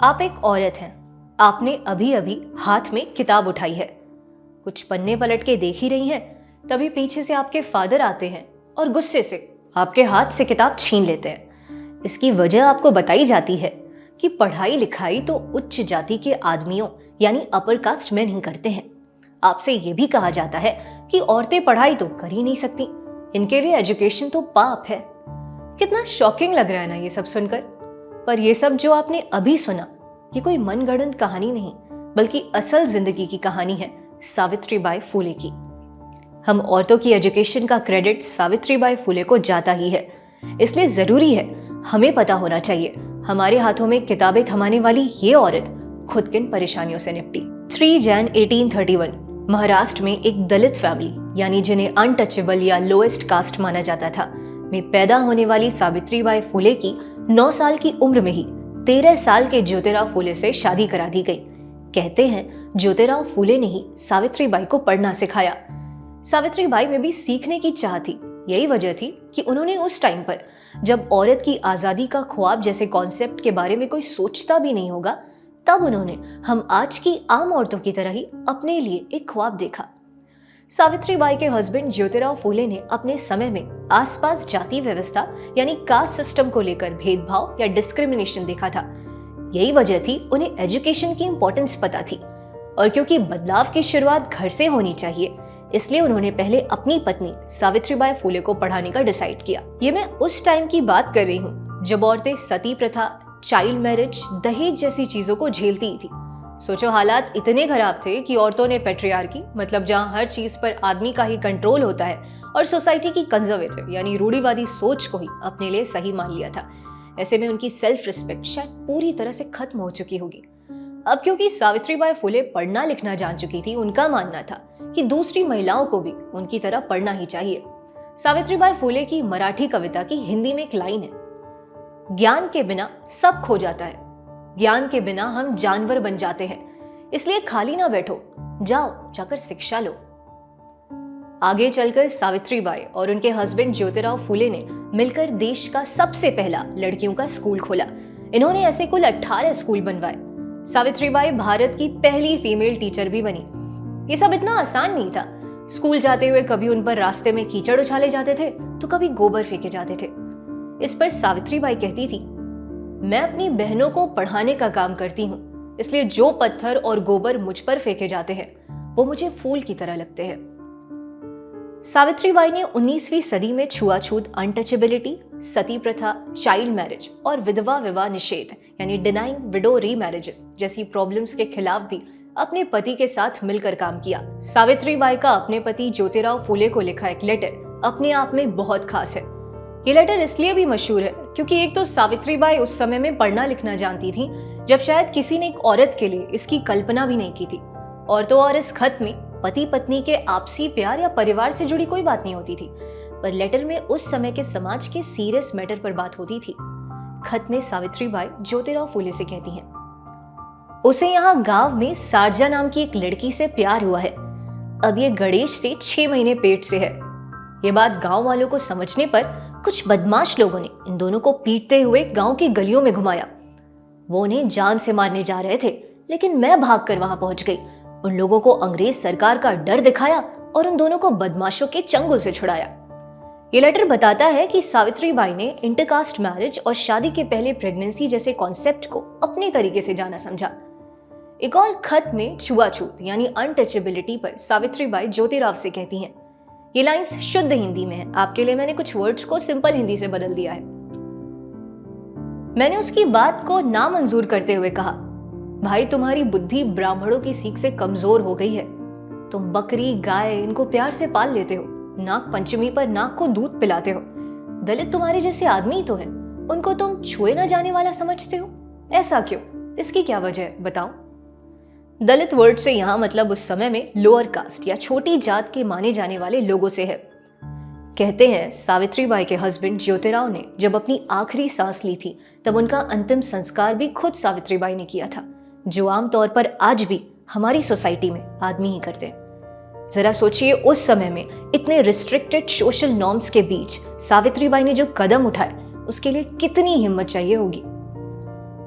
आप एक औरत हैं। आपने अभी अभी हाथ में किताब उठाई है। कुछ पन्ने पलट के देख ही रही हैं, तभी पीछे से आपके फादर आते हैं और गुस्से से आपके हाथ से किताब छीन लेते हैं। इसकी वजह आपको बताई जाती है कि पढ़ाई लिखाई तो उच्च जाति के आदमियों यानी अपर कास्ट में नहीं करते हैं। आपसे ये भी कहा जाता है कि औरतें पढ़ाई तो कर ही नहीं सकती, इनके लिए एजुकेशन तो पाप है। कितना शॉकिंग लग रहा है ना ये सब सुनकर। पर ये सब जो आपने अभी सुना, ये कोई मनगढ़ंत कहानी नहीं, बल्कि असल जिंदगी की कहानी है सावित्रीबाई फुले की। हम औरतों की एजुकेशन का क्रेडिट सावित्रीबाई फुले को जाता ही है, इसलिए जरूरी है हमें पता होना चाहिए हमारे हाथों में किताबें थमाने वाली ये औरत खुद किन परेशानियों से निपटी। 3 जैन 1831 महाराष्ट्र में एक दलित फैमिली यानी जिन्हें अनटचेबल या लोएस्ट कास्ट माना जाता था में पैदा होने वाली सावित्रीबाई फुले की 9 साल की उम्र में ही 13 साल के ज्योतिराव फुले से शादी करा दी गई। कहते हैं ज्योतिराव फुले ने ही सावित्रीबाई को पढ़ना सिखाया। सावित्रीबाई में भी सीखने की चाह थी। यही वजह थी कि उन्होंने उस टाइम पर, जब औरत की आजादी का ख्वाब जैसे कॉन्सेप्ट के बारे में कोई सोचता भी नहीं होगा, तब उन्होंने हम आज की आम औरतों की तरह ही अपने लिए एक ख्वाब देखा। सावित्रीबाई के हस्बैंड ज्योतिराव फुले ने अपने समय में आसपास जाति व्यवस्था यानी कास्ट सिस्टम को लेकर भेदभाव या डिस्क्रिमिनेशन देखा था। यही वजह थी उन्हें एजुकेशन की इंपॉर्टेंस पता थी, और क्योंकि बदलाव की शुरुआत घर से होनी चाहिए, इसलिए उन्होंने पहले अपनी पत्नी सावित्रीबाई फुले को पढ़ाने का डिसाइड किया। ये मैं उस टाइम की बात कर रही हूँ जब औरतें सती प्रथा, चाइल्ड मैरिज, दहेज जैसी चीजों को झेलती थी। सोचो, हालात इतने खराब थे कि औरतों ने पैट्रियार्की, मतलब जहां हर चीज पर आदमी का ही कंट्रोल होता है, और सोसाइटी की कंजर्वेटिव यानी रूढ़िवादी सोच को ही अपने लिए सही मान लिया था। ऐसे में उनकी सेल्फ रिस्पेक्ट शायद पूरी तरह से खत्म हो चुकी होगी। अब क्योंकि सावित्रीबाई फुले पढ़ना लिखना जान चुकी थी, उनका मानना था कि दूसरी महिलाओं को भी उनकी तरह पढ़ना ही चाहिए। सावित्रीबाई फुले की मराठी कविता की हिंदी में एक लाइन है, ज्ञान के बिना सब खो जाता है, ज्ञान के बिना हम जानवर बन जाते हैं, इसलिए खाली ना बैठो, जाओ जाकर शिक्षा लो। आगे चलकर सावित्रीबाई और उनके हस्बैंड ज्योतिराव फुले ने मिलकर देश का सबसे पहला लड़कियों का स्कूल खोला। इन्होंने ऐसे कुल 18 स्कूल बनवाए। सावित्रीबाई भारत की पहली फीमेल टीचर भी बनी। ये सब इतना आसान नहीं था। स्कूल जाते हुए कभी उन पर रास्ते में कीचड़ उछाले जाते थे, तो कभी गोबर फेंके जाते थे। इस पर सावित्रीबाई कहती थी, मैं अपनी बहनों को पढ़ाने का काम करती हूँ, इसलिए जो पत्थर और गोबर मुझ पर फेंके जाते हैं वो मुझे फूल की तरह लगते हैं। सावित्रीबाई ने 19वीं सदी में छुआछूत, अनटचेबिलिटी, सती प्रथा, चाइल्ड मैरिज और विधवा विवाह निषेध यानी डिनाइंग विडो रीमैरिजेस जैसी प्रॉब्लम्स के खिलाफ भी अपने पति के साथ मिलकर काम किया। सावित्रीबाई का अपने पति ज्योतिराव फुले को लिखा एक लेटर अपने आप में बहुत खास है। ये लेटर इसलिए भी मशहूर है क्योंकि एक तो सावित्रीबाई उस समय में पढ़ना लिखना जानती थी जब शायद किसी ने एक औरत के लिए इसकी कल्पना भी नहीं की थी, और तो और इस खत में पति पत्नी के आपसी प्यार या परिवार से जुड़ी कोई बात नहीं होती थी, पर लेटर में उस समय के समाज के सीरियस मैटर पर बात होती थी। खत में सावित्रीबाई ज्योतिराव फुले से कहती हैं, उसे यहाँ गांव में सारजा नाम की एक लड़की से प्यार हुआ है। अब ये गणेश से 6 महीने पेट से है। ये बात गांव वालों को समझने पर कुछ बदमाश लोगों ने इन दोनों को पीटते हुए गांव की गलियों में घुमाया। वो उन्हें जान से मारने जा रहे थे, लेकिन मैं भागकर वहां पहुंच गई। उन लोगों को अंग्रेज सरकार का डर दिखाया और उन दोनों को बदमाशों के चंगुल से छुड़ाया। ये लेटर बताता है कि सावित्रीबाई ने इंटरकास्ट मैरिज और शादी के पहले प्रेगनेंसी जैसे कॉन्सेप्ट को अपने तरीके से जाना समझा। एक और खत में छुआछूत यानी अनटचेबिलिटी पर सावित्रीबाई ज्योतिराव से कहती हैं। ये लाइंस शुद्ध हिंदी में है, आपके लिए मैंने कुछ वर्ड्स को सिंपल हिंदी से बदल दिया है। मैंने उसकी बात को नामंजूर करते हुए कहा, भाई तुम्हारी बुद्धि ब्राह्मणों की सीख से कमजोर हो गई है। तुम बकरी, गाय इनको प्यार से पाल लेते हो, नाग पंचमी पर नाग को दूध पिलाते हो। दलित तुम्हारे जैसे आदमी तो हैं, उनको तुम छुए ना जाने वाला समझते हो। ऐसा क्यों? इसकी क्या वजह है, बताओ। दलित वर्ड से यहाँ मतलब उस समय में लोअर कास्ट या छोटी जात के माने जाने वाले लोगों से है। कहते हैं सावित्रीबाई के हस्बैंड ज्योतिराव ने जब अपनी आखिरी सांस ली थी, तब उनका अंतिम संस्कार भी खुद सावित्रीबाई ने किया था, जो आमतौर पर आज भी हमारी सोसाइटी में आदमी ही करते हैं। जरा सोचिए, उस समय में इतने रिस्ट्रिक्टेड सोशल नॉर्म्स के बीच सावित्रीबाई ने जो कदम उठाए, उसके लिए कितनी हिम्मत चाहिए होगी।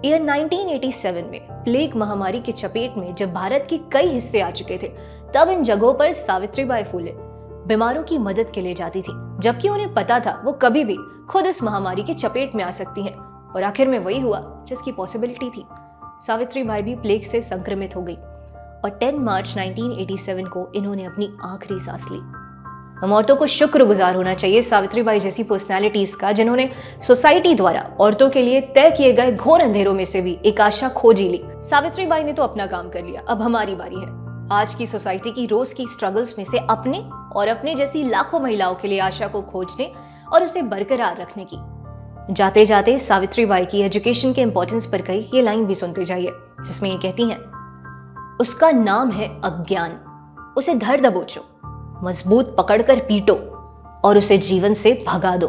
ईयर 1987 में प्लेग महामारी की चपेट में जब भारत के कई हिस्से आ चुके थे, तब इन जगहों पर सावित्रीबाई फुले बीमारों की मदद के लिए जाती थी, जबकि उन्हें पता था वो कभी भी खुद इस महामारी की चपेट में आ सकती हैं। और आखिर में वही हुआ जिसकी पॉसिबिलिटी थी। सावित्रीबाई भी प्लेग से संक्रमित हो गई और 10 मार्च 1987 को इन्होंने अपनी आखिरी सांस ली। हम औरतों को शुक्रगुजार होना चाहिए सावित्रीबाई जैसी पर्सनालिटीज का, जिन्होंने सोसाइटी द्वारा औरतों के लिए तय किए गए घोर अंधेरों में से भी एक आशा खोज ही ली। सावित्रीबाई ने तो अपना काम कर लिया, अब हमारी बारी है आज की सोसाइटी की रोज की स्ट्रगल्स में से अपने और अपने जैसी लाखों महिलाओं के लिए आशा को खोजने और उसे बरकरार रखने की। जाते जाते सावित्रीबाई की एजुकेशन के इंपॉर्टेंस पर कही ये लाइन भी सुनते जाइए, जिसमें ये कहती हैं, उसका नाम है अज्ञान, उसे धर दबोचो, मजबूत पकड़कर पीटो और उसे जीवन से भगा दो।